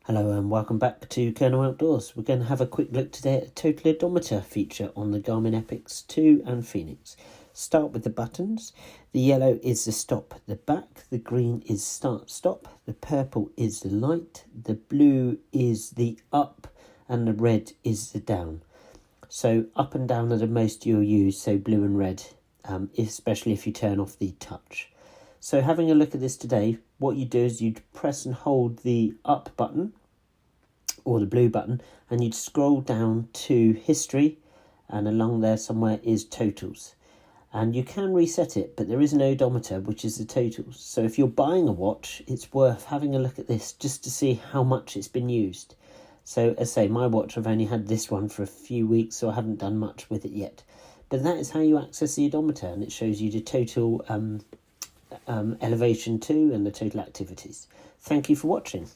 Hello and welcome back to Kerno Outdoors. We're going to have a quick look today at the total odometer feature on the Garmin Epix 2 and Fenix. Start with the buttons. The yellow is the stop, the back, the green is start stop, the purple is the light, the blue is the up, and the red is the down. So up and down are the most you'll use, so blue and red, especially if you turn off the touch. So having a look at this today, what you do is you'd press and hold the up button or the blue button, and you'd scroll down to history, and along there somewhere is totals. And you can reset it, but there is an odometer, which is the totals. So if you're buying a watch, it's worth having a look at this just to see how much it's been used. So as I say, my watch, I've only had this one for a few weeks, so I haven't done much with it yet. But that is how you access the odometer, and it shows you the total elevation too and the total activities. Thank you for watching.